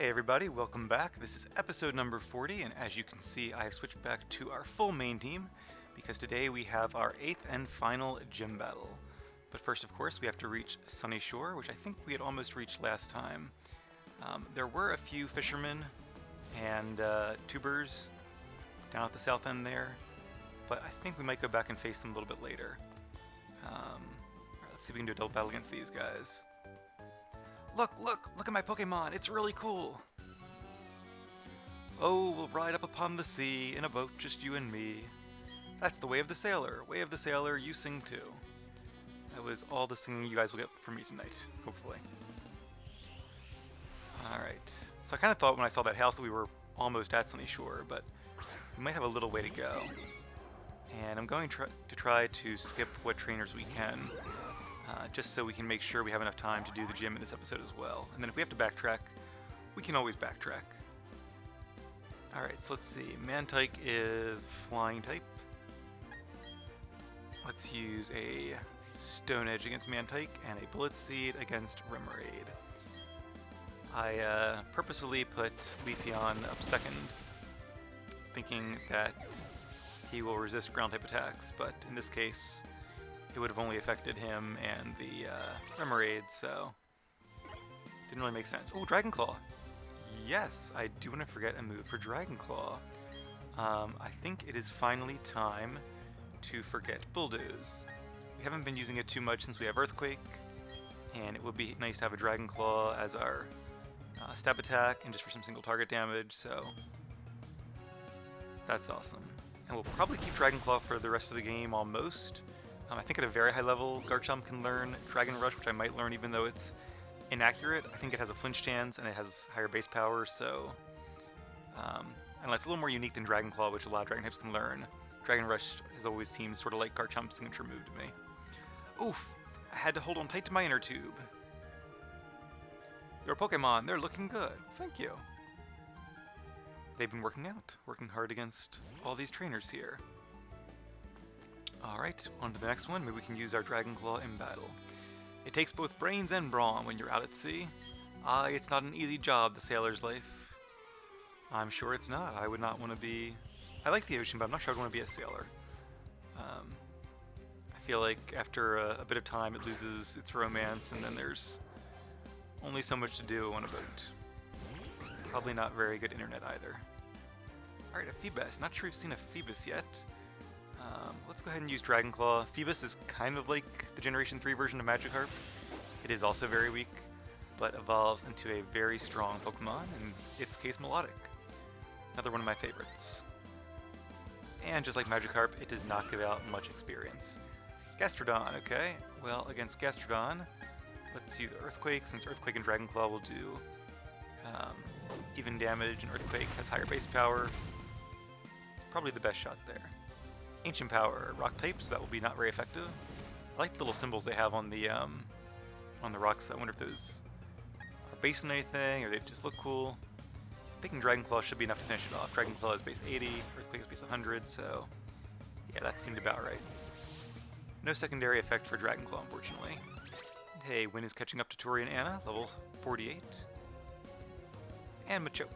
Hey everybody, welcome back. This is episode number 40, and as you can see, I have switched back to our full main team, because today we have our 8th and final gym battle. But first, of course, we have to reach Sunyshore, which I think we had almost reached last time. There were a few fishermen and tubers down at the south end there, but I think we might go back and face them a little bit later. Alright, let's see if we can do a double battle against these guys. Look at my Pokémon, it's really cool! Oh, we'll ride up upon the sea in a boat, just you and me. That's the way of the sailor, you sing too. That was all the singing you guys will get from me tonight, hopefully. Alright, so I kind of thought when I saw that house that we were almost at Sunyshore, but we might have a little way to go. And I'm going to try to skip what trainers we can, just so we can make sure we have enough time to do the gym in this episode as well. And then if we have to backtrack, we can always backtrack. Alright, so let's see. Mantike is flying type. Let's use a Stone Edge against Mantike and a Bullet Seed against Remoraid. I purposefully put Leafeon up second, thinking that he will resist ground type attacks, but in this case it would have only affected him and the Remoraid, so didn't really make sense. Oh, Dragon Claw! Yes, I do want to forget a move for Dragon Claw. I think it is finally time to forget Bulldoze. We haven't been using it too much since we have Earthquake, and it would be nice to have a Dragon Claw as our stab attack and just for some single target damage, so that's awesome. And we'll probably keep Dragon Claw for the rest of the game almost. I think at a very high level, Garchomp can learn Dragon Rush, which I might learn even though it's inaccurate. I think it has a flinch chance and it has higher base power, so and it's a little more unique than Dragon Claw, which a lot of Dragon types can learn. Dragon Rush has always seemed sort of like Garchomp's signature move to me. Oof! I had to hold on tight to my inner tube. Your Pokemon, they're looking good. Thank you. They've been working hard against all these trainers here. Alright, on to the next one. Maybe we can use our Dragon Claw in battle. It takes both brains and brawn when you're out at sea. Aye, it's not an easy job, the sailor's life. I'm sure it's not. I would not want to be... I like the ocean, but I'm not sure I'd want to be a sailor. I feel like after a bit of time it loses its romance, and then there's only so much to do on a boat. Probably not very good internet either. Alright, a Phoebus. Not sure we've seen a Phoebus yet. Let's go ahead and use Dragon Claw. Phoebus is kind of like the Generation 3 version of Magikarp. It is also very weak, but evolves into a very strong Pokemon, in its case Melodic. Another one of my favorites. And just like Magikarp, it does not give out much experience. Gastrodon, okay. Well, against Gastrodon, let's use Earthquake, since Earthquake and Dragon Claw will do even damage, and Earthquake has higher base power. It's probably the best shot there. Ancient Power, Rock type, so that will be not very effective. I like the little symbols they have on the rocks. I wonder if those are based on anything, or they just look cool. Thinking Dragon Claw should be enough to finish it off. Dragon Claw is base 80, Earthquake is base 100, so yeah, that seemed about right. No secondary effect for Dragon Claw, unfortunately. And hey, Wynn is catching up to Tori and Anna, level 48. And Machoke.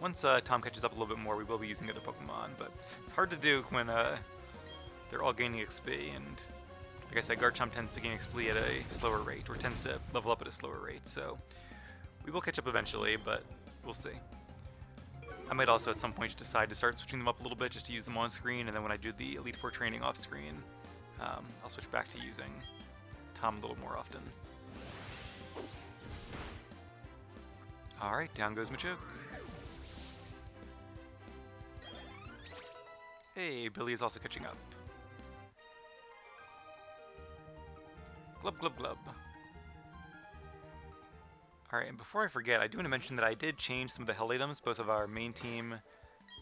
Once Tom catches up a little bit more, we will be using other Pokemon, but it's hard to do when they're all gaining XP, and like I said, Garchomp tends to gain XP at a slower rate, or tends to level up at a slower rate, so we will catch up eventually, but we'll see. I might also at some point decide to start switching them up a little bit just to use them on screen, and then when I do the Elite Four training off screen, I'll switch back to using Tom a little more often. Alright, down goes Machoke. Hey, Billy is also catching up. Glub glub glub. Alright, and before I forget, I do want to mention that I did change some of the held items, both of our main team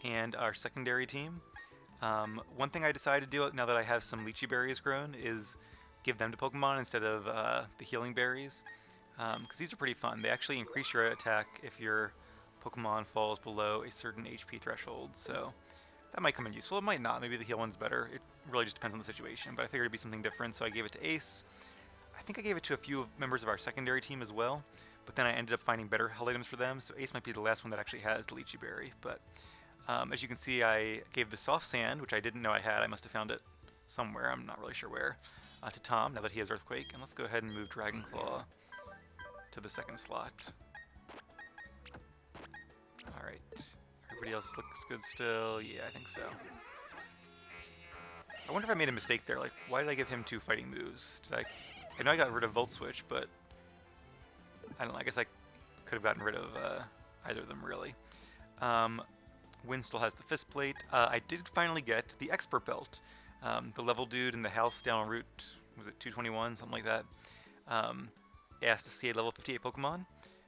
and our secondary team. One thing I decided to do now that I have some Lychee Berries grown is give them to Pokemon instead of the healing berries. Because these are pretty fun. They actually increase your attack if your Pokemon falls below a certain HP threshold, so that might come in useful. It might not. Maybe the heal one's better. It really just depends on the situation, but I figured it'd be something different, so I gave it to Ace. I think I gave it to a few members of our secondary team as well, but then I ended up finding better held items for them, so Ace might be the last one that actually has the Lychee Berry. But as you can see, I gave the Soft Sand, which I didn't know I had. I must have found it somewhere, I'm not really sure where, to Tom, now that he has Earthquake. And let's go ahead and move Dragon Claw to the second slot. Alright, everybody else looks good still. Yeah, I think so. I wonder if I made a mistake there. Like, why did I give him 2 fighting moves? I know I got rid of Volt Switch, but I don't know. I guess I could have gotten rid of either of them, really. Win still has the Fist Plate. I did finally get the Expert Belt. The level dude in the house down on Route, was it 221, something like that, asked to see a level 58 Pokemon.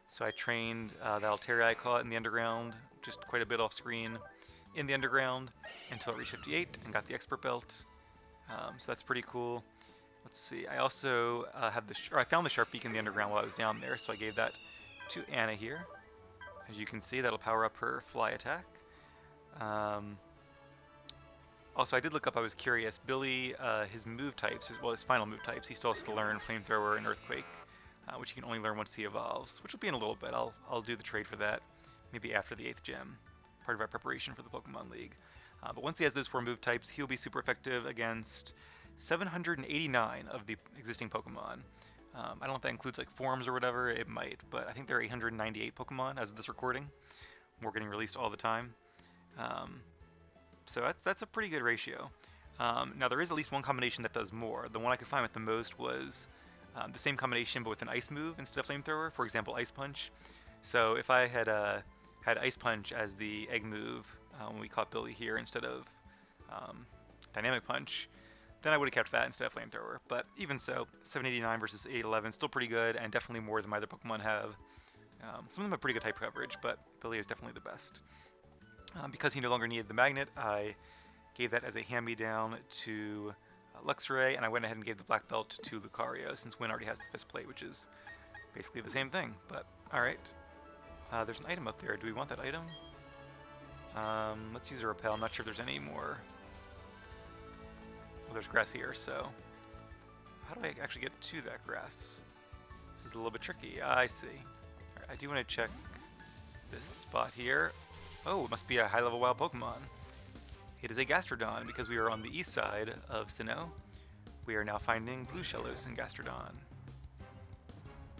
So I trained that Altaria I caught in the underground, just quite a bit off screen in the underground, until it reached 58 and got the Expert Belt. So that's pretty cool. Let's see, I also have I found the Sharpeak in the underground while I was down there, so I gave that to Anna here. As you can see, that'll power up her fly attack. Also, I did look up, I was curious, Billy, his move types, his final move types, he still has to learn Flamethrower and Earthquake, which he can only learn once he evolves, which will be in a little bit. I'll do the trade for that, maybe after the 8th gym, part of our preparation for the Pokemon League. But once he has those 4 move types, he'll be super effective against 789 of the existing Pokemon. I don't know if that includes like forms or whatever, it might, but I think there are 898 Pokemon as of this recording. More getting released all the time. So that's a pretty good ratio. Now there is at least one combination that does more. The one I could find with the most was the same combination but with an ice move instead of Flamethrower, for example Ice Punch. So if I had had Ice Punch as the egg move when we caught Billy here instead of Dynamic Punch, then I would have kept that instead of Flamethrower. But even so, 789 versus 811, still pretty good, and definitely more than my other Pokemon have. Some of them have pretty good type coverage, but Billy is definitely the best. Because he no longer needed the magnet, I gave that as a hand-me-down to Luxray, and I went ahead and gave the black belt to Lucario, since Win already has the Fist Plate, which is basically the same thing. But, alright. There's an item up there. Do we want that item? Let's use a Repel. I'm not sure if there's any more. Well, there's grass here, so how do I actually get to that grass? This is a little bit tricky. I see. Right, I do want to check this spot here. Oh, it must be a high-level wild Pokemon. It is a Gastrodon, because we are on the east side of Sinnoh. We are now finding Blue Shellos in Gastrodon.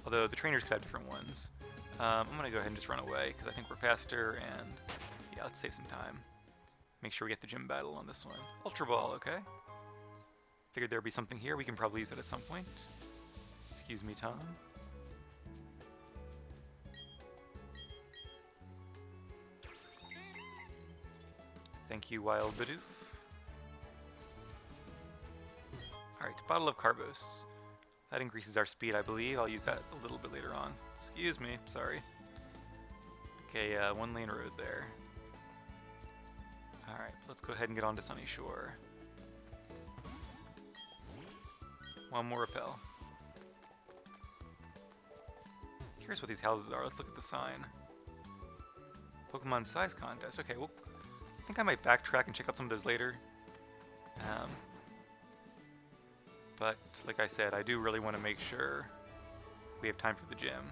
Although the trainers could have different ones. I'm going to go ahead and just run away, because I think we're faster, and yeah, let's save some time. Make sure we get the gym battle on this one. Ultra Ball, okay. Figured there would be something here. We can probably use it at some point. Excuse me, Tom. Thank you, Wild Bidoof. Alright, Bottle of Carbos. That increases our speed, I believe. I'll use that a little bit later on. Excuse me, sorry. Okay, 1-lane road there. Alright, let's go ahead and get on to Sunyshore. One more Repel. Curious what these houses are. Let's look at the sign. Pokemon size contest. Okay, well, I think I might backtrack and check out some of those later. But like I said, I do really want to make sure we have time for the gym.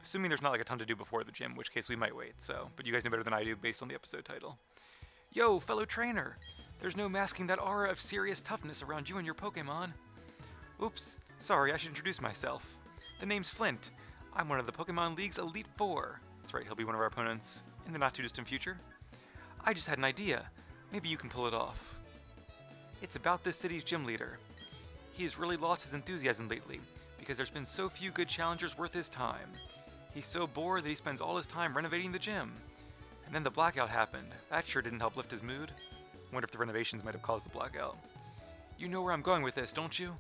Assuming there's not like a ton to do before the gym, in which case we might wait. So, but you guys know better than I do based on the episode title. Yo, fellow trainer! There's no masking that aura of serious toughness around you and your Pokemon. Oops, sorry, I should introduce myself. The name's Flint. I'm one of the Pokemon League's Elite Four. That's right, he'll be one of our opponents in the not-too-distant future. I just had an idea. Maybe you can pull it off. It's about this city's gym leader. He has really lost his enthusiasm lately, because there's been so few good challengers worth his time. He's so bored that he spends all his time renovating the gym. And then the blackout happened. That sure didn't help lift his mood. Wonder if the renovations might have caused the blackout. You know where I'm going with this, don't you?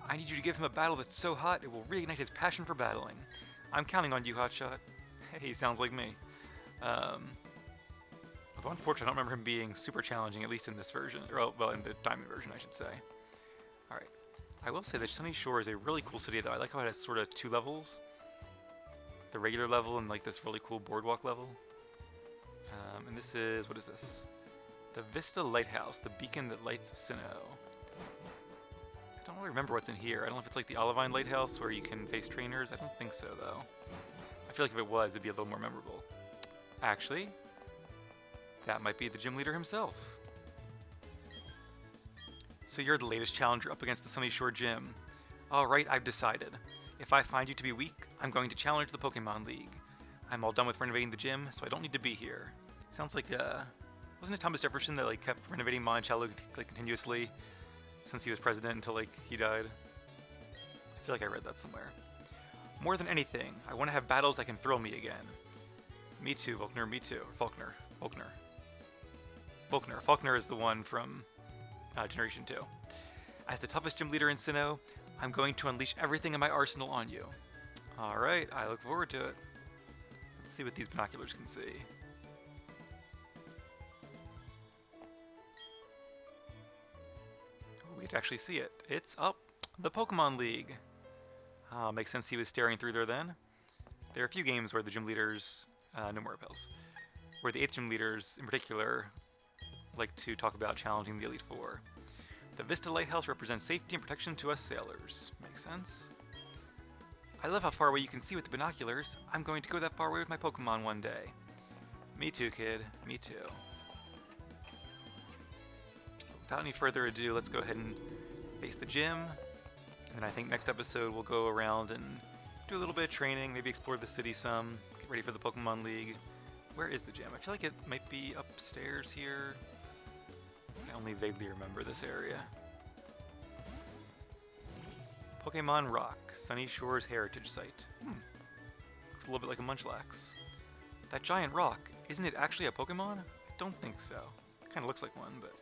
I need you to give him a battle that's so hot it will reignite his passion for battling. I'm counting on you, Hotshot. Hey, sounds like me. Although unfortunately, I don't remember him being super challenging, at least in this version. Or, well, in the Diamond version, I should say. Alright. I will say that Sunyshore is a really cool city, though. I like how it has sort of 2 levels. The regular level and, like, this really cool boardwalk level. And this is... what is this? The Vista Lighthouse, the beacon that lights Sinnoh. I don't don't really remember what's in here. I don't know if it's like the Olivine Lighthouse where you can face trainers. I don't think so, though. I feel like if it was, it'd be a little more memorable. Actually, that might be the gym leader himself. So you're the latest challenger up against the Sunyshore gym. Alright, I've decided. If I find you to be weak, I'm going to challenge the Pokemon League. I'm all done with renovating the gym, so I don't need to be here. Sounds like, wasn't it Thomas Jefferson that, like, kept renovating Monticello, like, continuously since he was president until, like, he died? I feel like I read that somewhere. More than anything, I want to have battles that can thrill me again. Me too, Volkner, me too. Volkner. Volkner is the one from Generation 2. As the toughest gym leader in Sinnoh, I'm going to unleash everything in my arsenal on you. Alright, I look forward to it. Let's see what these binoculars can see. Oh, we get to actually see it. It's up. The Pokemon League. Makes sense he was staring through there then. There are a few games where the gym leaders, no more repels, where the 8th gym leaders in particular like to talk about challenging the Elite Four. The Vista Lighthouse represents safety and protection to us sailors. Makes sense. I love how far away you can see with the binoculars. I'm going to go that far away with my Pokemon one day. Me too, kid. Me too. Without any further ado, let's go ahead and face the gym. And I think next episode we'll go around and do a little bit of training, maybe explore the city some, get ready for the Pokemon League. Where is the gym? I feel like it might be upstairs here. I only vaguely remember this area. Pokemon Rock, Sunyshore's heritage site. Looks a little bit like a Munchlax. That giant rock, isn't it actually a Pokemon? I don't think so. Kind of looks like one, but...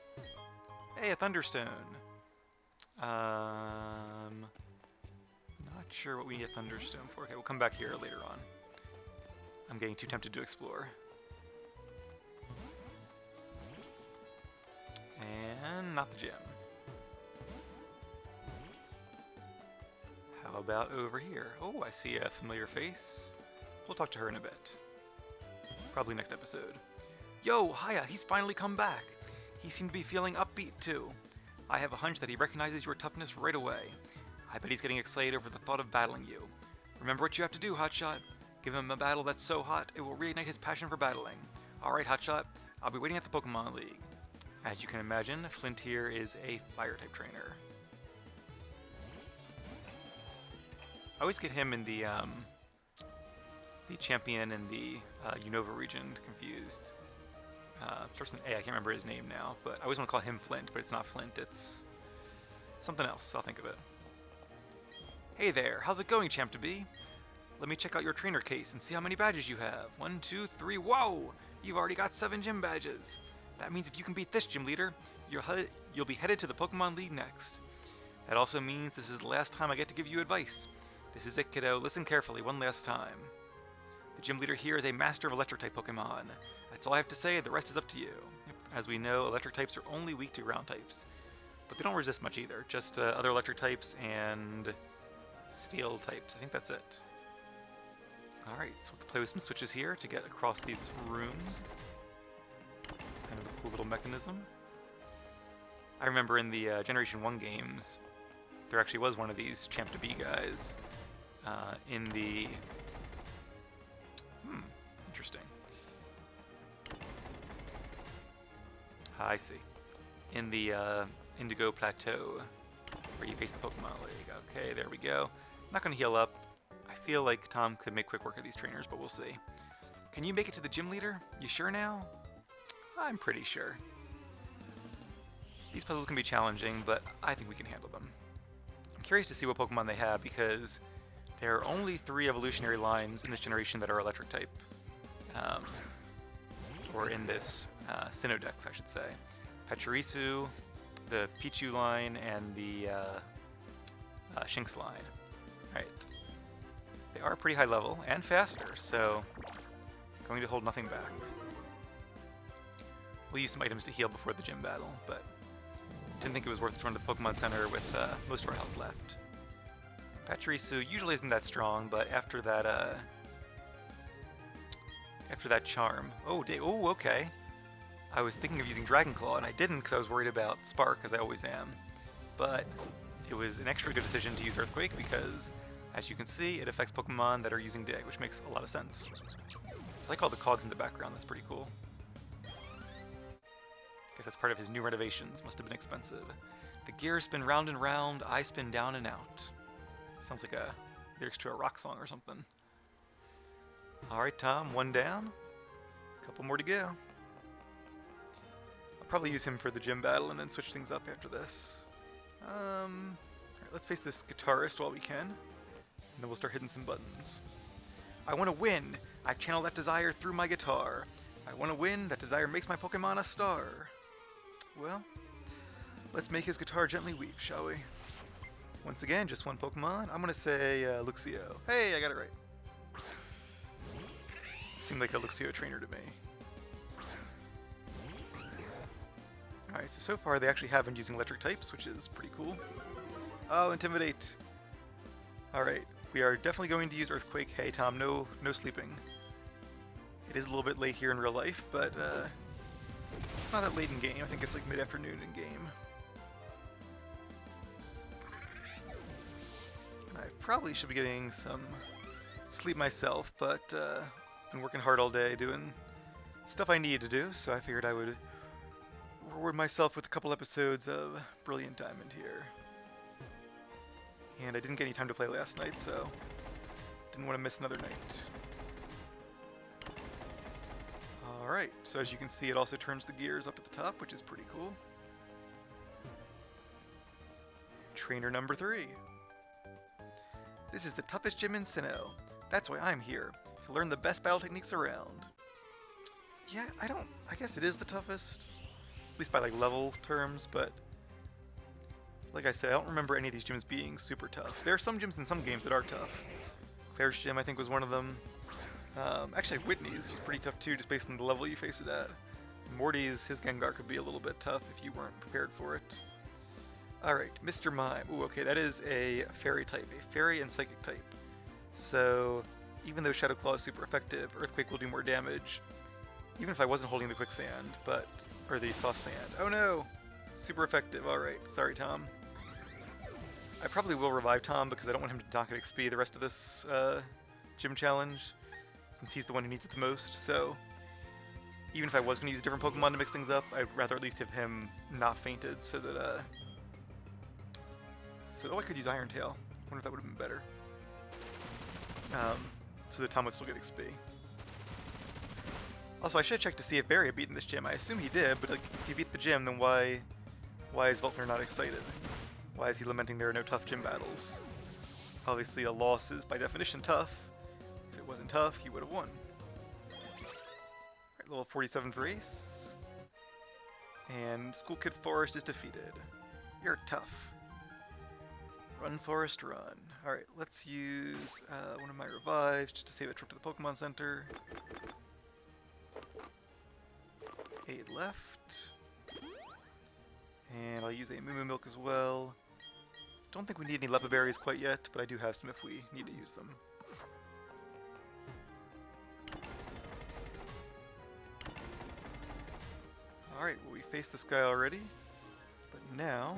Hey, a Thunderstone! Not sure what we need a Thunderstone for. Okay, we'll come back here later on. I'm getting too tempted to explore. And not the gym. How about over here? Oh, I see a familiar face. We'll talk to her in a bit. Probably next episode. Yo, Haya, he's finally come back. He seemed to be feeling upbeat too. I have a hunch that he recognizes your toughness right away. I bet he's getting excited over the thought of battling you. Remember what you have to do, Hotshot. Give him a battle that's so hot, it will reignite his passion for battling. Alright, Hotshot, I'll be waiting at the Pokemon League. As you can imagine, Flint here is a Fire-type trainer. I always get him and the champion in the Unova region confused. Starts with an A, I can't remember his name now, but I always want to call him Flint, but it's not Flint, it's something else, I'll think of it. Hey there, how's it going, Champ-to-be? Let me check out your trainer case and see how many badges you have. 1, 2, 3, whoa! You've already got 7 gym badges. That means if you can beat this gym leader, you'll be headed to the Pokemon League next. That also means this is the last time I get to give you advice. This is it, kiddo. Listen carefully one last time. The gym leader here is a master of electric-type Pokemon. That's all I have to say, the rest is up to you. As we know, electric types are only weak to ground types. But they don't resist much either, just other electric types and steel types. I think that's it. Alright, so we'll have to play with some switches here to get across these rooms. Kind of a cool little mechanism. I remember in the Generation 1 games, there actually was one of these Champ-to-be guys in the... interesting. I see. In the Indigo Plateau, where you face the Pokemon League. Okay, there we go. Not going to heal up. I feel like Tom could make quick work of these trainers, but we'll see. Can you make it to the gym leader? You sure now? I'm pretty sure. These puzzles can be challenging, but I think we can handle them. I'm curious to see what Pokemon they have, because there are only 3 evolutionary lines in this generation that are electric type. Or in this Sinnoh Dex, I should say. Pachirisu, the Pichu line, and the Shinx line. Right. They are pretty high level and faster, so going to hold nothing back. We'll use some items to heal before the gym battle, but didn't think it was worth it to run to the Pokemon Center with most of our health left. Pachirisu usually isn't that strong, but after that charm... Oh, okay. I was thinking of using Dragon Claw, and I didn't because I was worried about Spark, as I always am. But it was an extra good decision to use Earthquake because, as you can see, it affects Pokemon that are using Dig, which makes a lot of sense. I like all the cogs in the background, that's pretty cool. Guess that's part of his new renovations, must have been expensive. The gears spin round and round, I spin down and out. Sounds like a lyrics to a rock song or something. Alright, Tom, one down. Couple more to go. I'll probably use him for the gym battle and then switch things up after this. Alright, let's face this guitarist while we can. And then we'll start hitting some buttons. I want to win! I channel that desire through my guitar. I want to win, that desire makes my Pokemon a star. Well, let's make his guitar gently weep, shall we? Once again, just one Pokemon. I'm going to say Luxio. Hey, I got it right. Seemed like a Luxio trainer to me. Alright, so far they actually have been using electric types, which is pretty cool. Oh, Intimidate! Alright, we are definitely going to use Earthquake. Hey Tom, no sleeping. It is a little bit late here in real life, but it's not that late in game. I think it's like mid-afternoon in game. I probably should be getting some sleep myself, but I've been working hard all day doing stuff I need to do, so I figured I would reward myself with a couple episodes of Brilliant Diamond here. And I didn't get any time to play last night, so didn't want to miss another night. Alright, so as you can see, it also turns the gears up at the top, which is pretty cool. Trainer number 3. This is the toughest gym in Sinnoh. That's why I'm here, to learn the best battle techniques around. Yeah, I guess it is the toughest, at least by like level terms, but like I said, I don't remember any of these gyms being super tough. There are some gyms in some games that are tough. Claire's gym, I think, was one of them. Actually, Whitney's was pretty tough too, just based on the level you face it at. Morty's, his Gengar could be a little bit tough if you weren't prepared for it. Alright, Mr. Mime. Ooh, okay, that is a fairy type, a fairy and psychic type. So, even though Shadow Claw is super effective, Earthquake will do more damage, even if I wasn't holding the Quicksand, or the Soft Sand. Oh no! Super effective, alright. Sorry, Tom. I probably will revive Tom because I don't want him to not get XP the rest of this gym challenge, since he's the one who needs it the most, so even if I was going to use different Pokemon to mix things up, I'd rather at least have him not fainted so that, oh, I could use Iron Tail. I wonder if that would have been better. So that Tom would still get XP. Also, I should check to see if Barry had beaten this gym. I assume he did, but like, if he beat the gym, then why is Volkner not excited? Why is he lamenting there are no tough gym battles? Obviously, a loss is by definition tough. If it wasn't tough, he would have won. Alright, level 47 for Ace. And School Kid Forest is defeated. You're tough. Run, Forest, run. Alright, let's use one of my revives just to save a trip to the Pokemon Center. 8 left. And I'll use a Moo Moo Milk as well. Don't think we need any Lepa Berries quite yet, but I do have some if we need to use them. Alright, well, we faced this guy already, but now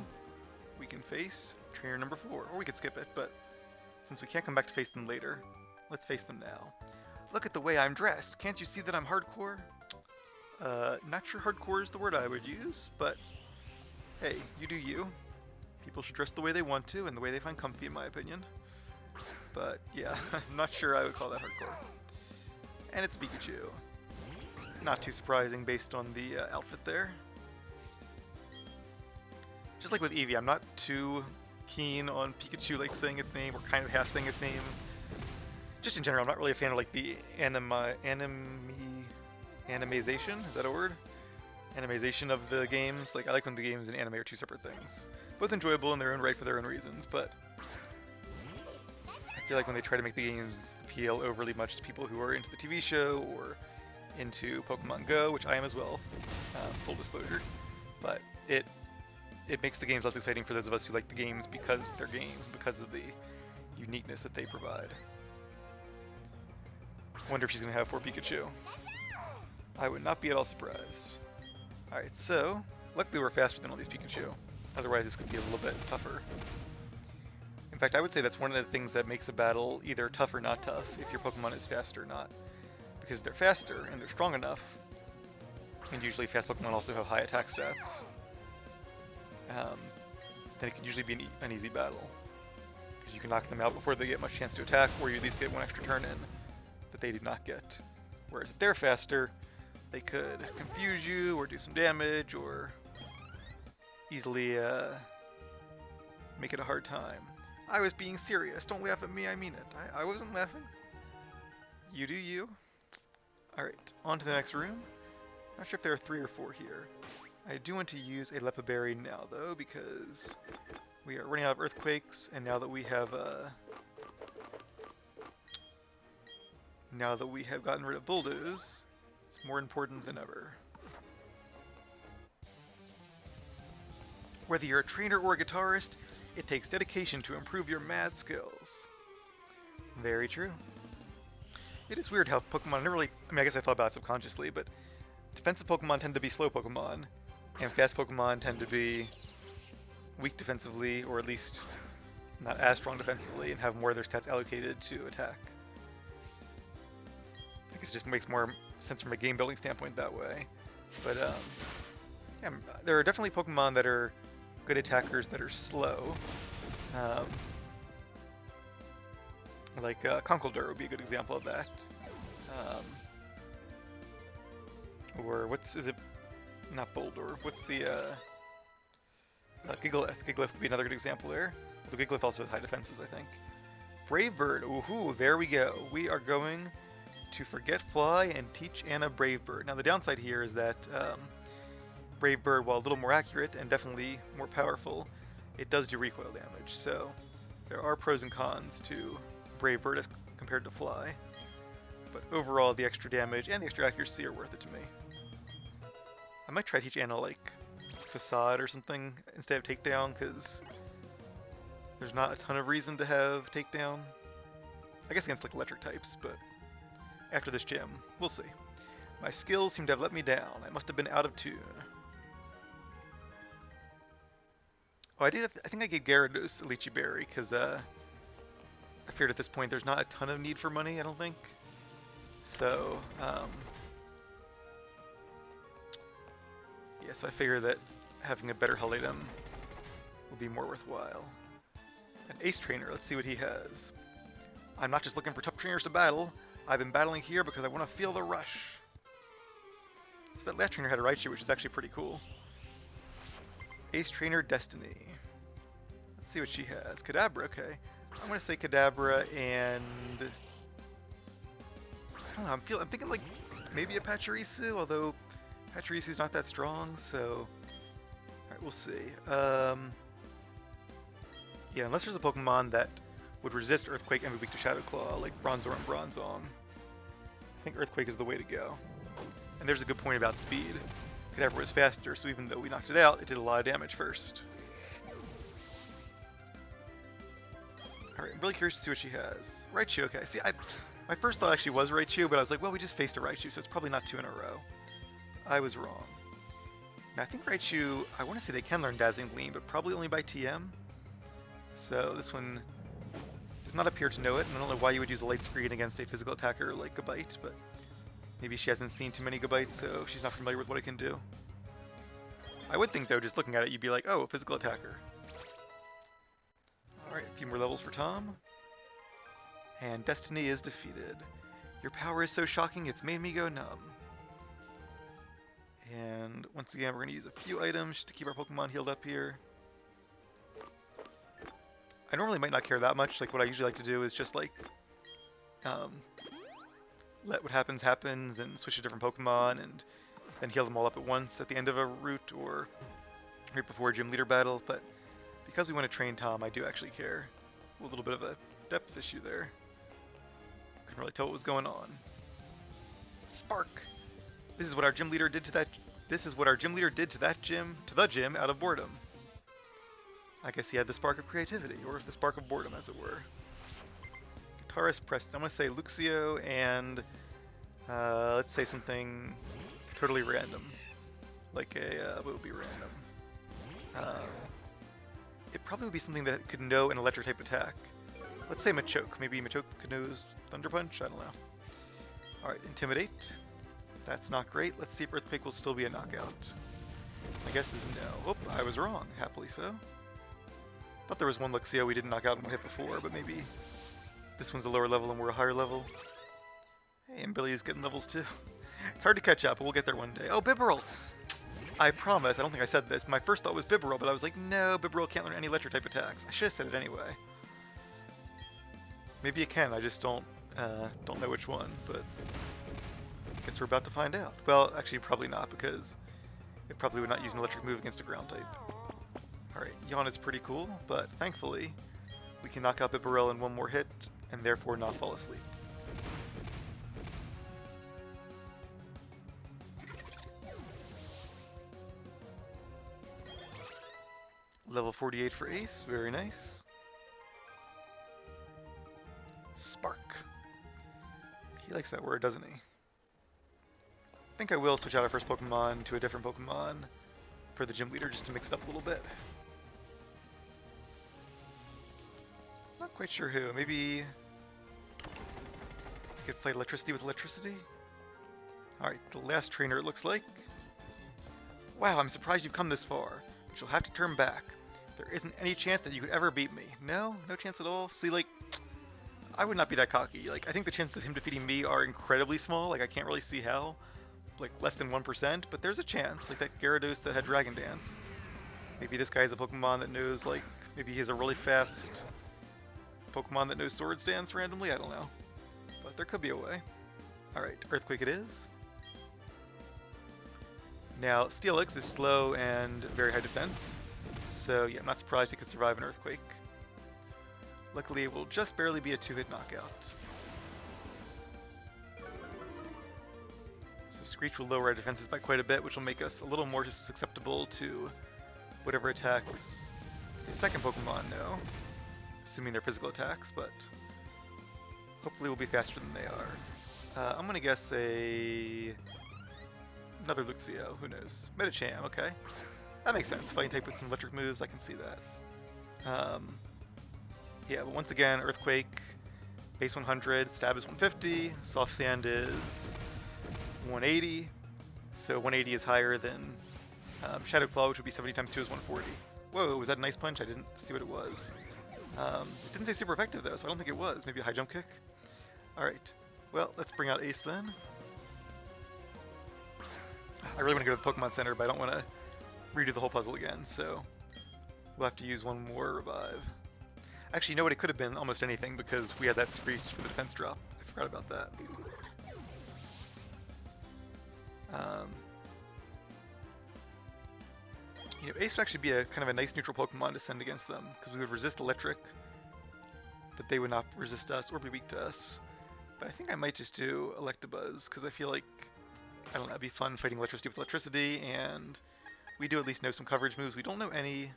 we can face trainer number 4, or we could skip it, but since we can't come back to face them later, let's face them now. Look at the way I'm dressed. Can't you see that I'm hardcore? Not sure hardcore is the word I would use, but hey, you do you. People should dress the way they want to and the way they find comfy, in my opinion. But yeah, I'm not sure I would call that hardcore. And it's Pikachu. Not too surprising based on the outfit there. Just like with Eevee, I'm not too keen on Pikachu like saying its name or kind of half saying its name. Just in general, I'm not really a fan of like the animization, is that a word? Animization of the games. Like, I like when the games and anime are two separate things. Both enjoyable in their own right for their own reasons, but I feel like when they try to make the games appeal overly much to people who are into the TV show or into Pokemon Go, which I am as well, full disclosure, but it makes the games less exciting for those of us who like the games because they're games, because of the uniqueness that they provide. Wonder if she's going to have 4 Pikachu. I would not be at all surprised. Alright, so luckily we're faster than all these Pikachu. Otherwise this could be a little bit tougher. In fact, I would say that's one of the things that makes a battle either tough or not tough, if your Pokemon is fast or not. Because if they're faster and they're strong enough, and usually fast Pokemon also have high attack stats, then it can usually be an easy battle. Because you can knock them out before they get much chance to attack, or you at least get one extra turn in that they did not get. Whereas if they're faster, they could confuse you, or do some damage, or easily make it a hard time. I was being serious. Don't laugh at me, I mean it. I wasn't laughing. You do you. Alright, on to the next room. Not sure if there are 3 or 4 here. I do want to use a Lepa Berry now, though, because we are running out of Earthquakes, and now that we have gotten rid of Bulldoze, it's more important than ever. Whether you're a trainer or a guitarist, it takes dedication to improve your mad skills. Very true. It is weird how Pokemon never really, I guess I thought about it subconsciously, but defensive Pokemon tend to be slow Pokemon, and fast Pokemon tend to be weak defensively, or at least not as strong defensively, and have more of their stats allocated to attack. I guess it just makes more sense from a game building standpoint that way. But yeah, there are definitely Pokemon that are good attackers that are slow. Like Conkeldurr would be a good example of that. Or is it not Boulder? What's the Gigalith? Gigalith would be another good example there. The Gigalith also has high defenses, I think. Brave Bird. Ooh, there we go. We are going to forget Fly and teach Anna Brave Bird. Now the downside here is that Brave Bird, while a little more accurate and definitely more powerful, it does do recoil damage. So there are pros and cons to Brave Bird as compared to Fly. But overall, the extra damage and the extra accuracy are worth it to me. I might try to teach Anna like Facade or something instead of Takedown, because there's not a ton of reason to have Takedown. I guess against like electric types, but after this gym, we'll see. My skills seem to have let me down. I must have been out of tune. Oh, I think I gave Gyarados a Lychee Berry, because I figured at this point there's not a ton of need for money, I don't think. So, yeah, so I figure that having a better hull item will be more worthwhile. An Ace Trainer, let's see what he has. I'm not just looking for tough trainers to battle. I've been battling here because I want to feel the rush. So that last trainer had a Raichu, which is actually pretty cool. Ace Trainer Destiny. Let's see what she has. Kadabra, okay. I'm going to say Kadabra and... I don't know, I'm thinking like maybe a Pachirisu, although Pachirisu's not that strong, so... Alright, we'll see. Yeah, unless there's a Pokemon that would resist Earthquake and be weak to Shadow Claw, like Bronzor and Bronzong. I think Earthquake is the way to go. And there's a good point about speed. Kadabra was faster, so even though we knocked it out, it did a lot of damage first. Alright, I'm really curious to see what she has. Raichu, okay. See, my first thought actually was Raichu, but I was like, well, we just faced a Raichu, so it's probably not 2 in a row. I was wrong. Now, I think Raichu, I want to say they can learn Dazzling Gleam, but probably only by TM. So this one does not appear to know it, and I don't know why you would use a light screen against a physical attacker like Gabite, but maybe she hasn't seen too many Gabites, so she's not familiar with what it can do. I would think, though, just looking at it, you'd be like, oh, a physical attacker. Alright, a few more levels for Tom. And Destiny is defeated. Your power is so shocking, it's made me go numb. And once again, we're going to use a few items just to keep our Pokemon healed up here. I normally might not care that much. Like, what I usually like to do is just, like, let what happens happens and switch to different Pokemon and then heal them all up at once at the end of a route or right before a gym leader battle. But because we want to train Tom, I do actually care. A little bit of a depth issue there. Couldn't really tell what was going on. Spark! This is what our gym leader did to that. This is what our gym leader did to that gym, the gym, out of boredom. I guess he had the spark of creativity, or the spark of boredom, as it were. Guitarist Preston. I'm gonna say Luxio and let's say something totally random, like a what would be random? it probably would be something that could know an electric type attack. Let's say Machoke. Maybe Machoke could know Thunder Punch? I don't know. Alright, Intimidate. That's not great. Let's see if Earthquake will still be a knockout. My guess is no. Oh, I was wrong. Happily so. Thought there was one Luxio we didn't knock out in one hit before, but maybe this one's a lower level and we're a higher level. Hey, and Billy is getting levels too. It's hard to catch up, but we'll get there one day. Oh, Bibarel! I promise, I don't think I said this. My first thought was Bibarel, but I was like, no, Bibarel can't learn any electric type attacks. I should have said it anyway. Maybe it can, I just don't know which one, but I guess we're about to find out. Well, actually, probably not, because it probably would not use an electric move against a ground type. Alright, Yawn is pretty cool, but thankfully, we can knock out Bibarel in one more hit, and therefore not fall asleep. Level 48 for Ace, very nice. Spark. He likes that word, doesn't he? I think I will switch out our first Pokemon to a different Pokemon for the gym leader just to mix it up a little bit. Not quite sure who. Maybe we could fight electricity with electricity? Alright, the last trainer it looks like. Wow, I'm surprised you've come this far, but you'll have to turn back. There isn't any chance that you could ever beat me. No? No chance at all? See, like, I would not be that cocky. Like, I think the chances of him defeating me are incredibly small. Like, I can't really see how. Like, less than 1%, but there's a chance. Like that Gyarados that had Dragon Dance. Maybe this guy is a Pokemon that knows, like, maybe he has a really fast Pokemon that knows Swords Dance randomly? I don't know. But there could be a way. Alright, Earthquake it is. Now, Steelix is slow and very high defense, so yeah, I'm not surprised it could survive an Earthquake. Luckily, it will just barely be a 2-hit knockout. So Screech will lower our defenses by quite a bit, which will make us a little more susceptible to whatever attacks his second Pokemon know. Assuming they're physical attacks, but hopefully we'll be faster than they are. I'm gonna guess another Luxio, who knows? Medicham, okay. That makes sense. Fighting type with some electric moves, I can see that. Yeah, but once again, Earthquake, base 100, Stab is 150, Soft Sand is 180, so 180 is higher than Shadow Claw, which would be 70 times 2 is 140. Whoa, was that a nice punch? I didn't see what it was. It didn't say super effective though, so I don't think it was. Maybe a high jump kick? Alright, well, let's bring out Ace then. I really want to go to the Pokemon Center, but I don't want to redo the whole puzzle again, so we'll have to use one more revive. Actually, you know what? It could have been almost anything because we had that Screech for the defense drop. I forgot about that. You know, Ace would actually be a kind of a nice neutral Pokemon to send against them because we would resist electric, but they would not resist us or be weak to us. But I think I might just do Electabuzz because I feel like, I don't know, it'd be fun fighting electricity with electricity, and we do at least know some coverage moves. We don't know any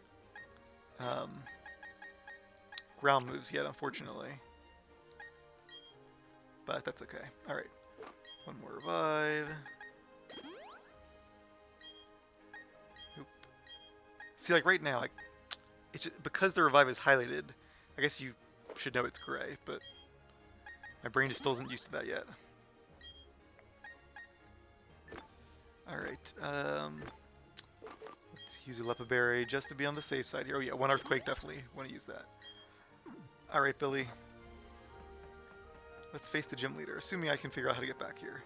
ground moves yet, unfortunately. But that's okay. Alright. One more revive. Oop. See, like right now, like, it's just, because the revive is highlighted, I guess you should know it's gray, but my brain just still isn't used to that yet. Alright, let's use a Lepa Berry just to be on the safe side here. Oh yeah, one Earthquake, definitely want to use that. Alright, Billy. Let's face the gym leader, assuming I can figure out how to get back here.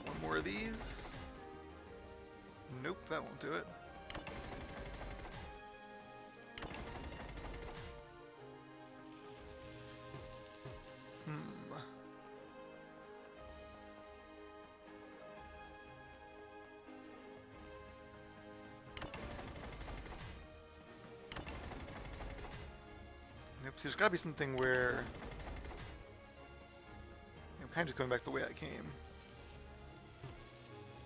One more of these. Nope, that won't do it. So there's gotta be something where I'm kind of just going back the way I came.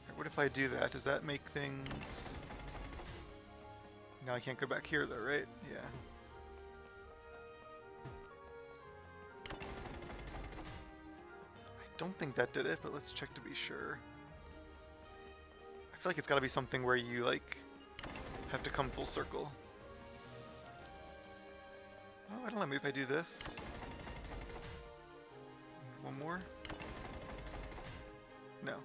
Right, what if I do that? Does that make things... Now I can't go back here though, right? Yeah. I don't think that did it, but let's check to be sure. feel like it's got to be something where you like have to come full circle. Oh, I don't know, maybe if I do this. One more? No.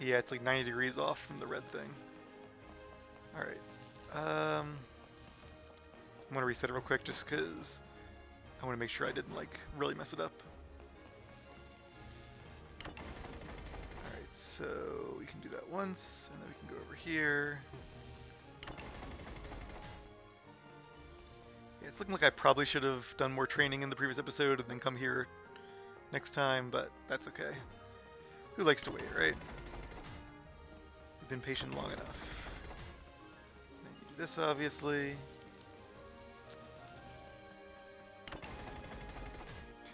Yeah, it's like 90 degrees off from the red thing. Alright. I'm gonna reset it real quick just because I want to make sure I didn't like really mess it up. Alright, so we can do that once, and then we can go over here. Yeah, it's looking like I probably should have done more training in the previous episode and then come here next time, but that's okay. Who likes to wait, right? We've been patient long enough. Then you do this, obviously.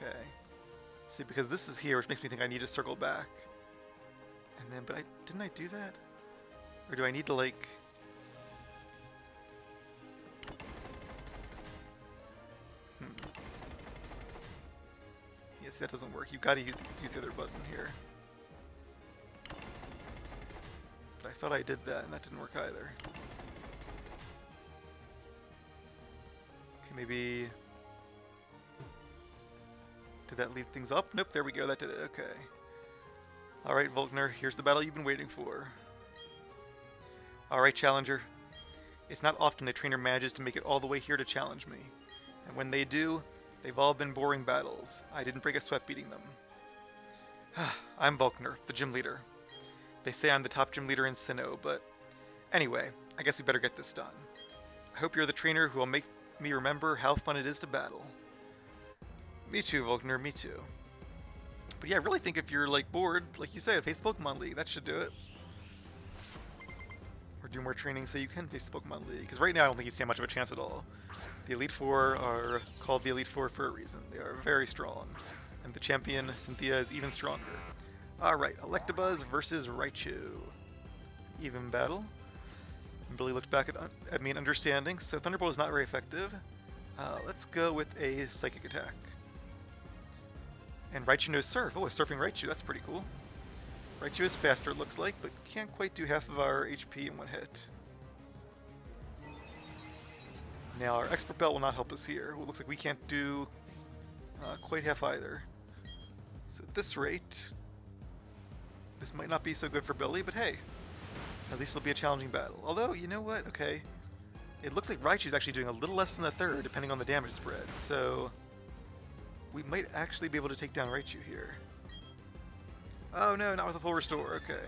Okay. See, because this is here, which makes me think I need to circle back. And then, but didn't I do that? Or do I need to, like... Yes, that doesn't work. You've got to use the other button here. But I thought I did that, and that didn't work either. Okay, maybe... Did that lead things up? Nope, there we go, that did it, okay. Alright, Volkner, here's the battle you've been waiting for. Alright, Challenger. It's not often a trainer manages to make it all the way here to challenge me. And when they do, they've all been boring battles. I didn't break a sweat beating them. I'm Volkner, the gym leader. They say I'm the top gym leader in Sinnoh, but anyway, I guess we better get this done. I hope you're the trainer who will make me remember how fun it is to battle. Me too, Volkner, me too. But yeah, I really think if you're like bored, like you said, face the Pokemon League, that should do it. Or do more training so you can face the Pokemon League. Because right now I don't think you stand much of a chance at all. The Elite Four are called the Elite Four for a reason. They are very strong. And the champion, Cynthia, is even stronger. Alright, Electabuzz versus Raichu. Even battle. And Billy looked back at me in understanding, so Thunderbolt is not very effective. Let's go with a Psychic attack. And Raichu knows Surf. Oh, a Surfing Raichu, that's pretty cool. Raichu is faster, it looks like, but can't quite do half of our HP in one hit. Now, our Expert Belt will not help us here. Well, it looks like we can't do quite half either. So at this rate, this might not be so good for Billy, but hey, at least it'll be a challenging battle. Although, you know what? Okay. It looks like Raichu's actually doing a little less than a third, depending on the damage spread, so we might actually be able to take down Raichu here. Oh no, not with a full restore, okay.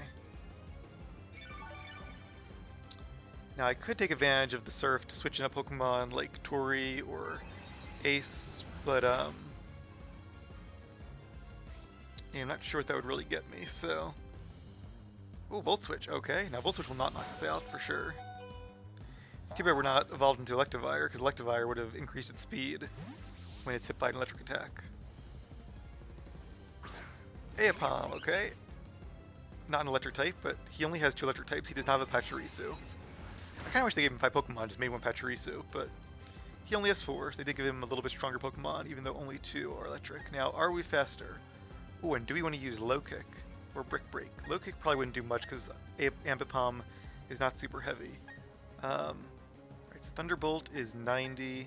Now I could take advantage of the Surf to switch in a Pokemon like Tori or Ace, but yeah, I'm not sure what that would really get me, so... Oh, Volt Switch, okay. Now Volt Switch will not knock us out, for sure. It's too bad we're not evolved into Electivire, because Electivire would have increased its speed when it's hit by an electric attack. Aipom, okay. Not an electric type, but he only has 2 electric types. He does not have a Pachirisu. I kind of wish they gave him 5 Pokemon, just made one Pachirisu, but he only has 4. They did give him a little bit stronger Pokemon, even though only 2 are electric. Now, are we faster? Oh, and do we want to use Low Kick or Brick Break? Low Kick probably wouldn't do much because Ambipom is not super heavy. Right, so Thunderbolt is 90,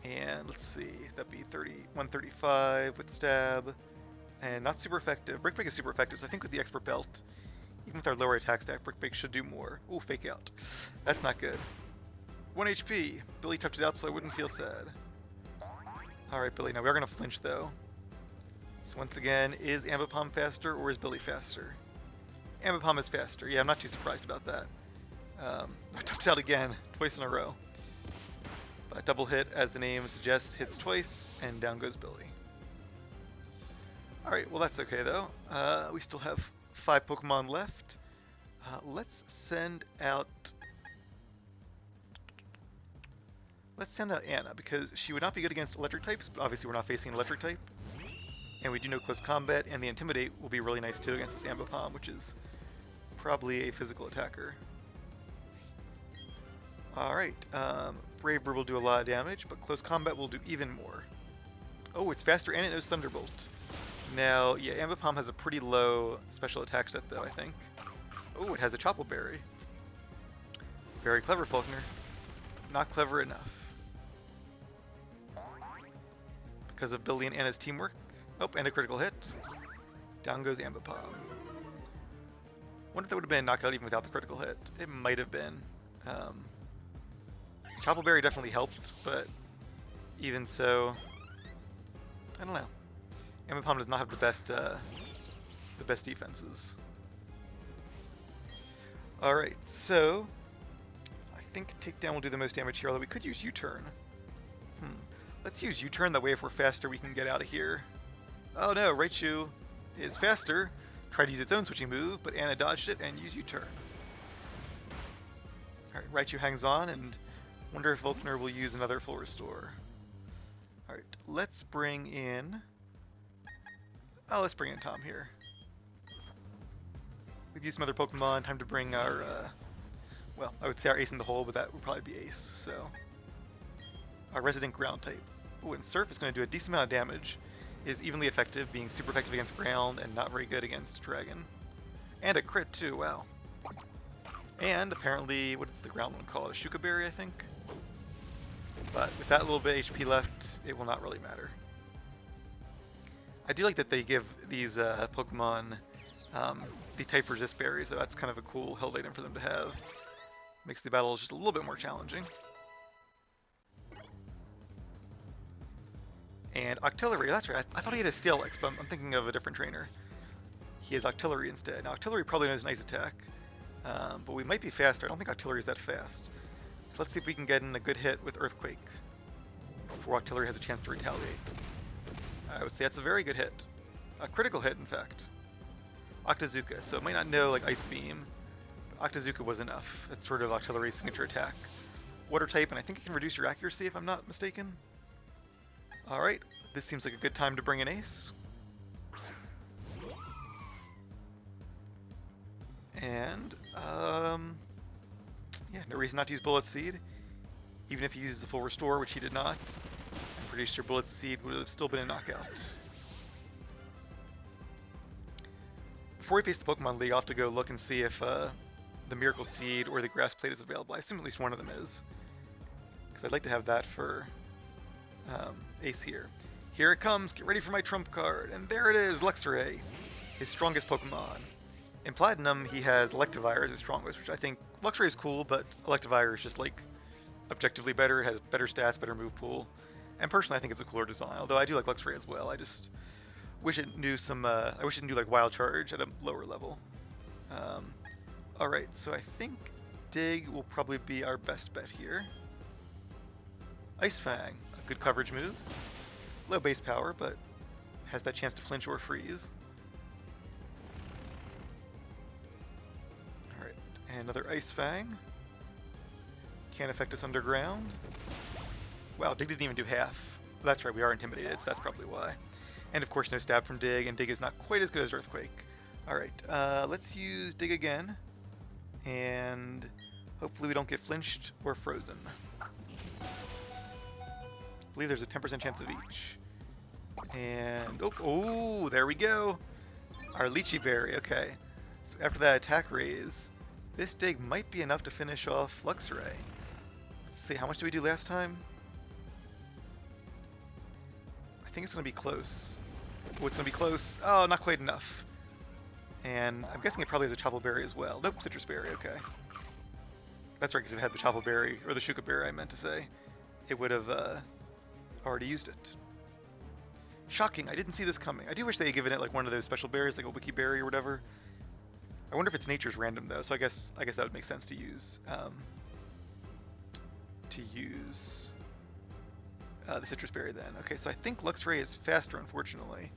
and let's see, that'd be 135 with Stab, and not super effective. Brick Break is super effective, so I think with the Expert Belt, even with our lower attack stack, Brick Break should do more. Ooh, Fake Out. That's not good. 1 HP. Billy touched it out so I wouldn't feel sad. Alright, Billy, now we are going to flinch though. So once again, is Ambipom faster or is Billy faster? Ambipom is faster. Yeah, I'm not too surprised about that. I touched out again, twice in a row. But double hit, as the name suggests, hits twice, and down goes Billy. Alright, well that's okay though. We still have 5 Pokemon left. Let's send out Anna, because she would not be good against electric types, but obviously we're not facing an electric type. And we do know close combat, and the Intimidate will be really nice too against this Ambipom, which is probably a physical attacker. Alright, Brave Bird will do a lot of damage, but close combat will do even more. Oh, it's faster and it knows Thunderbolt. Now, yeah, Ambipom has a pretty low special attack stat though, I think. Oh, it has a Chople Berry. Very clever, Volkner. Not clever enough. Because of Billy and Anna's teamwork. Oh, and a critical hit. Down goes Ambipom. Wonder if that would have been a knockout even without the critical hit. It might have been. Chople Berry definitely helped, but even so, I don't know. Ambipom does not have the best defenses. All right, so I think Takedown will do the most damage here, although we could use U-turn. Let's use U-turn, that way if we're faster we can get out of here. Oh no, Raichu is faster. Tried to use its own switching move, but Anna dodged it and used U-turn. Alright, Raichu hangs on, and wonder if Volkner will use another full restore. Alright, let's bring in... Oh, let's bring in Tom here. We've used some other Pokemon, time to bring our... well, I would say our ace in the hole, but that would probably be ace, so... Our resident ground type. Oh, and Surf is going to do a decent amount of damage. Is evenly effective, being super effective against ground and not very good against dragon. And a crit too, wow. And apparently, what is the ground one called? A Shuka Berry, I think? But with that little bit HP left, it will not really matter. I do like that they give these Pokemon the type resist berries, so that's kind of a cool held item for them to have. Makes the battles just a little bit more challenging. And Octillery, that's right. I thought he had a Steelix, but I'm thinking of a different trainer. He has Octillery instead. Now, Octillery probably knows an ice attack, but we might be faster. I don't think Octillery is that fast. So let's see if we can get in a good hit with Earthquake before Octillery has a chance to retaliate. I would say that's a very good hit. A critical hit, in fact. Octazooka, so it might not know like Ice Beam, but Octazooka was enough. That's sort of Octillery's signature attack. Water type, and I think it can reduce your accuracy if I'm not mistaken. Alright, this seems like a good time to bring an ace. And, yeah, no reason not to use Bullet Seed. Even if he uses the full restore, which he did not. I'm pretty sure Bullet Seed would have still been a knockout. Before we face the Pokemon League, I'll have to go look and see if the Miracle Seed or the Grass Plate is available. I assume at least one of them is. Because I'd like to have that for... ace here. Here it comes, get ready for my trump card, and there it is, Luxray, his strongest Pokemon. In Platinum, he has Electivire as his strongest, which I think Luxray is cool, but Electivire is just like objectively better, it has better stats, better move pool, and personally I think it's a cooler design, although I do like Luxray as well. I just wish it knew some, I wish it knew like Wild Charge at a lower level. Alright, so I think Dig will probably be our best bet here. Ice Fang. Good coverage move. Low base power, but has that chance to flinch or freeze. Alright, and another Ice Fang. Can't affect us underground. Wow, Dig didn't even do half. Well, that's right, we are intimidated, so that's probably why. And of course no stab from Dig, and Dig is not quite as good as Earthquake. Alright, let's use Dig again. And hopefully we don't get flinched or frozen. I believe there's a 10% chance of each. And, oh, there we go. Our Lychee Berry, okay. So after that attack raise, this Dig might be enough to finish off Luxray. Let's see, how much did we do last time? I think it's going to be close. Oh, it's going to be close. Oh, not quite enough. And I'm guessing it probably has a Chople Berry as well. Nope, Citrus Berry, okay. That's right, because if it had the Chople Berry, or the Shuka Berry I meant to say, it would have already used it. Shocking, I didn't see this coming. I do wish they had given it like one of those special berries, like a Wiki Berry or whatever. I wonder if it's nature's random though, so I guess that would make sense to use the Citrus Berry then. Okay, so I think Luxray is faster, unfortunately.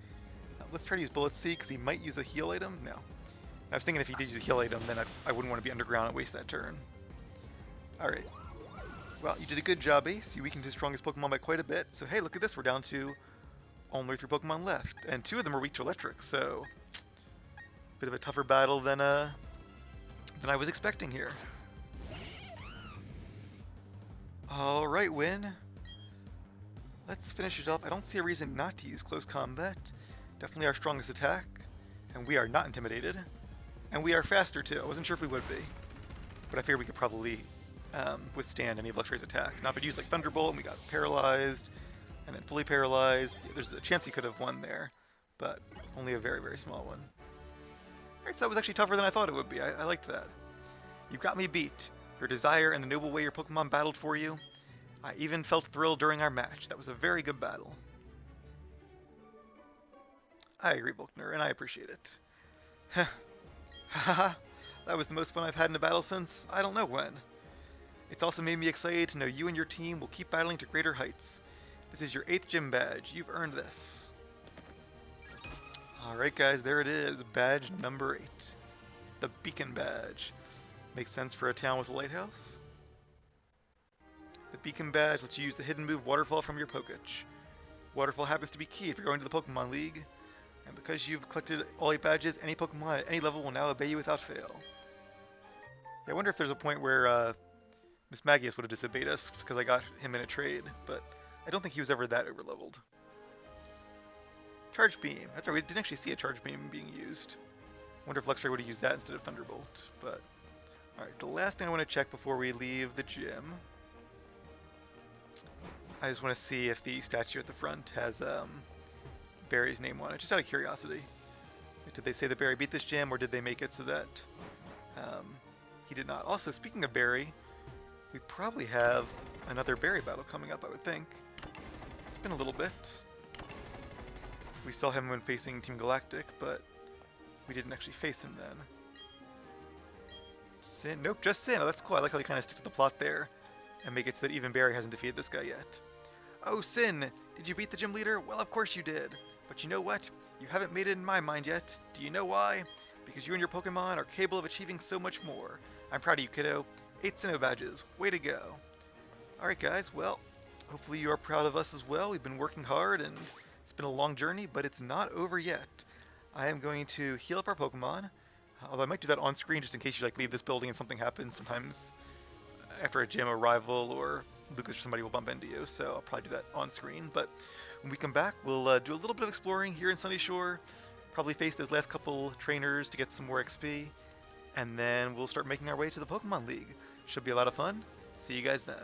Let's try to use Bullet Seed, because he might use a heal item. No. I was thinking if he did use a heal item, then I wouldn't want to be underground and waste that turn. Alright. Well, you did a good job, Ace. You weakened his strongest Pokemon by quite a bit. So hey, look at this. We're down to only 3 Pokemon left. And 2 of them are weak to Electric, so... bit of a tougher battle than I was expecting here. Alright, Win. Let's finish it up. I don't see a reason not to use Close Combat. Definitely our strongest attack, and we are not intimidated. And we are faster too. I wasn't sure if we would be, but I figured we could probably withstand any of Luxray's attacks. Now if it used like Thunderbolt and we got paralyzed, and then fully paralyzed, there's a chance he could have won there, but only a very, very small one. Alright, so that was actually tougher than I thought it would be. I liked that. You got me beat. Your desire and the noble way your Pokemon battled for you. I even felt thrilled during our match. That was a very good battle. I agree, Volkner, and I appreciate it. Heh. Haha. That was the most fun I've had in a battle since I don't know when. It's also made me excited to know you and your team will keep battling to greater heights. This is your 8th gym badge. You've earned this. Alright guys, there it is. Badge number 8. The Beacon Badge. Makes sense for a town with a lighthouse. The Beacon Badge lets you use the hidden move Waterfall from your Poketch. Waterfall happens to be key if you're going to the Pokemon League. And because you've collected all 8 badges, any Pokemon at any level will now obey you without fail. Yeah, I wonder if there's a point where Miss Magius would have disobeyed us because I got him in a trade, but I don't think he was ever that overleveled. Charge Beam. That's right, we didn't actually see a Charge Beam being used. Wonder if Luxray would have used that instead of Thunderbolt, but... Alright, the last thing I want to check before we leave the gym... I just want to see if the statue at the front has Barry's name on it, just out of curiosity. Did they say that Barry beat this gym, or did they make it so that he did not? Also, speaking of Barry, we probably have another Barry battle coming up, I would think. It's been a little bit. We saw him when facing Team Galactic, but we didn't actually face him then. Sin? Nope, just Sin. Oh, that's cool. I like how they kind of stick to the plot there and make it so that even Barry hasn't defeated this guy yet. Oh, Sin! Did you beat the gym leader? Well, of course you did. But you know what? You haven't made it in my mind yet. Do you know why? Because you and your Pokemon are capable of achieving so much more. I'm proud of you, kiddo. 8 Sinnoh badges. Way to go. Alright guys, well, hopefully you are proud of us as well. We've been working hard and it's been a long journey, but it's not over yet. I am going to heal up our Pokemon. Although I might do that on screen just in case you like leave this building and something happens. Sometimes after a gym, a rival or Lucas or somebody will bump into you, so I'll probably do that on screen. But when we come back, we'll do a little bit of exploring here in Sunyshore, probably face those last couple trainers to get some more XP, and then we'll start making our way to the Pokemon League. Should be a lot of fun. See you guys then.